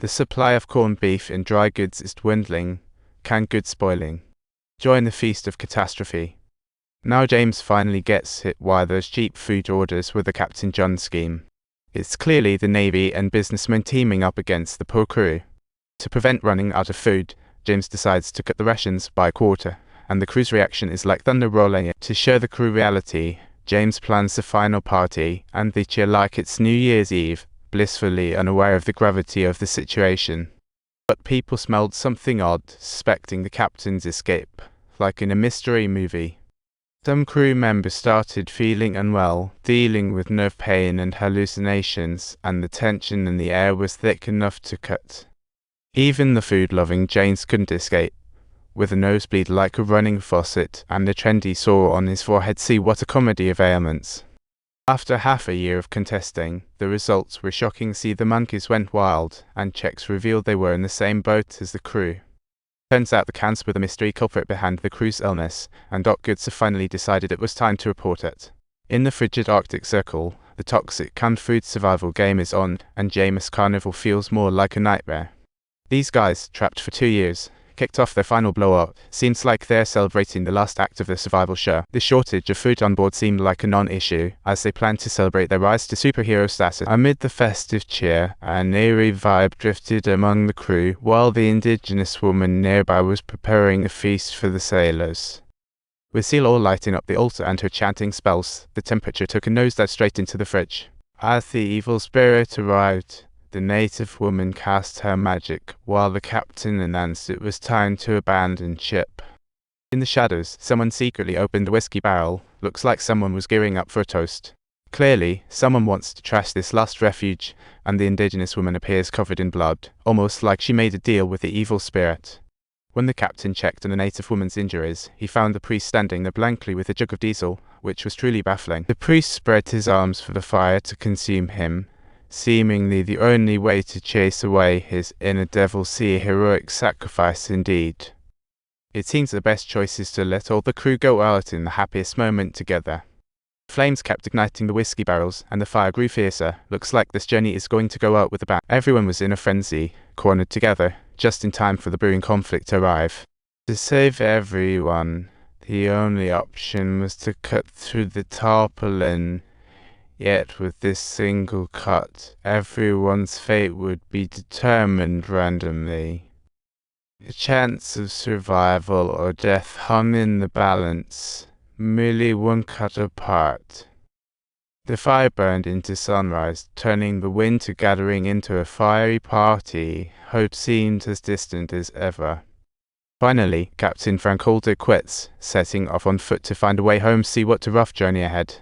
The supply of corned beef and dry goods is dwindling, canned goods spoiling. Join the feast of catastrophe. Now James finally gets hit why those cheap food orders were the Captain John scheme. It's clearly the Navy and businessmen teaming up against the poor crew. To prevent running out of food, James decides to cut the rations by a quarter, and the crew's reaction is like thunder rolling it. To show the crew reality, James plans the final party, and they cheer like it's New Year's Eve, blissfully unaware of the gravity of the situation. But people smelled something odd, suspecting the captain's escape, like in a mystery movie. Some crew members started feeling unwell, dealing with nerve pain and hallucinations, and the tension in the air was thick enough to cut. Even the food-loving James couldn't escape. With a nosebleed like a running faucet and a trendy sore on his forehead, see what a comedy of ailments. After half a year of contesting, the results were shocking. See, the monkeys went wild, and checks revealed they were in the same boat as the crew. Turns out the cans were the mystery culprit behind the crew's illness, and Doc Goods have finally decided it was time to report it. In the frigid Arctic Circle, the toxic canned food survival game is on, and James' carnival feels more like a nightmare. These guys, trapped for 2 years, kicked off their final blowout. Seems like they're celebrating the last act of the survival show. The shortage of food on board seemed like a non-issue, as they planned to celebrate their rise to superhero status. Amid the festive cheer, an eerie vibe drifted among the crew, while the indigenous woman nearby was preparing a feast for the sailors. With Seal lighting up the altar and her chanting spells, the temperature took a nosedive straight into the fridge. As the evil spirit arrived, the native woman cast her magic, while the captain announced it was time to abandon ship. In the shadows, someone secretly opened a whiskey barrel. Looks like someone was gearing up for a toast. Clearly, someone wants to trash this last refuge, and the indigenous woman appears covered in blood, almost like she made a deal with the evil spirit. When the captain checked on the native woman's injuries, he found the priest standing there blankly with a jug of diesel, which was truly baffling. The priest spread his arms for the fire to consume him, seemingly the only way to chase away his inner devil. See, a heroic sacrifice indeed. It seems the best choice is to let all the crew go out in the happiest moment together. Flames kept igniting the whiskey barrels, and the fire grew fiercer. Looks like this journey is going to go out with a bang. Everyone was in a frenzy, cornered together, just in time for the brewing conflict to arrive. To save everyone, the only option was to cut through the tarpaulin. Yet with this single cut, everyone's fate would be determined randomly. The chance of survival or death hung in the balance, merely one cut apart. The fire burned into sunrise, turning the winter gathering into a fiery party. Hope seemed as distant as ever. Finally, Captain Frank called it quits, setting off on foot to find a way home. See what a rough journey ahead.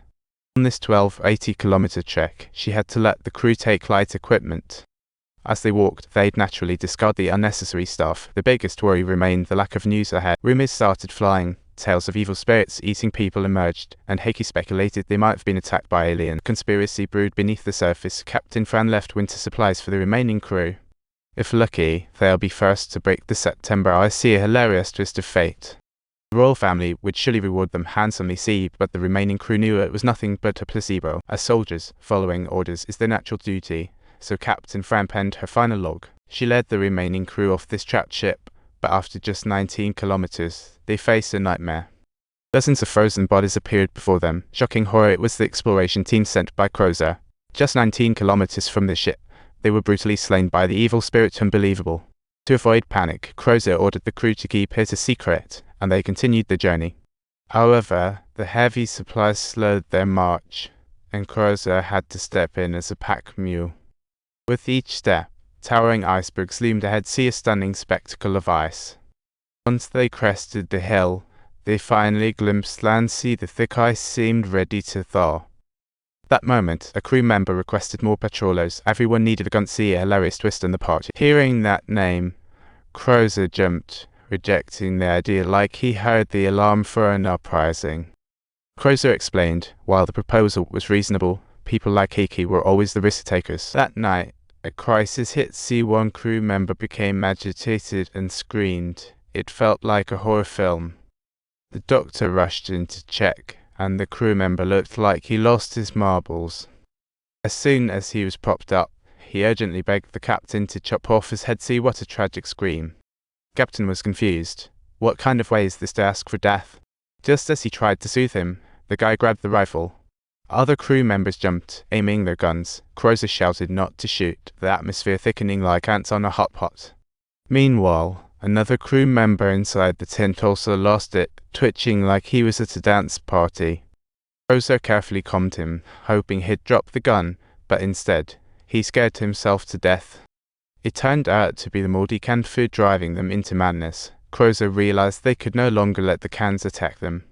On this 80-kilometer trek, she had to let the crew take light equipment. As they walked, they'd naturally discard the unnecessary stuff. The biggest worry remained the lack of news ahead. Rumors started flying. Tales of evil spirits eating people emerged, and Hickey speculated they might have been attacked by alien. Conspiracy brewed beneath the surface. Captain Fran left winter supplies for the remaining crew. If lucky, they'll be first to break the September ice. See, a hilarious twist of fate. The royal family would surely reward them handsomely. See, but the remaining crew knew it was nothing but a placebo. As soldiers, following orders is their natural duty, so Captain Fran penned her final log. She led the remaining crew off this trapped ship, but after just 19 kilometers, they faced a nightmare. Dozens of frozen bodies appeared before them. Shocking horror, it was the exploration team sent by Crozer. Just 19 kilometers from the ship, they were brutally slain by the evil spirit. Unbelievable. To avoid panic, Crozer ordered the crew to keep it a secret, and they continued the journey. However, the heavy supplies slowed their march, and Crozer had to step in as a pack mule. With each step, towering icebergs loomed ahead. See, a stunning spectacle of ice. Once they crested the hill, they finally glimpsed land. See, the thick ice seemed ready to thaw. At that moment, a crew member requested more patrollers. Everyone needed a gun. See, a hilarious twist in the party. Hearing that name, Crozer jumped, rejecting the idea like he heard the alarm for an uprising. Crozer explained, while the proposal was reasonable, people like Hickey were always the risk takers. That night, a crisis hit. See, one crew member became agitated and screamed. It felt like a horror film. The doctor rushed in to check, and the crew member looked like he lost his marbles. As soon as he was propped up, he urgently begged the captain to chop off his head. See what a tragic scream. Captain was confused. What kind of way is this to ask for death? Just as he tried to soothe him, the guy grabbed the rifle. Other crew members jumped, aiming their guns. Crozer shouted not to shoot, the atmosphere thickening like ants on a hot pot. Meanwhile, another crew member inside the tent also lost it, twitching like he was at a dance party. Crozer carefully calmed him, hoping he'd drop the gun, but instead, he scared himself to death. It turned out to be the moldy canned food driving them into madness. Crozer realized they could no longer let the cans attack them.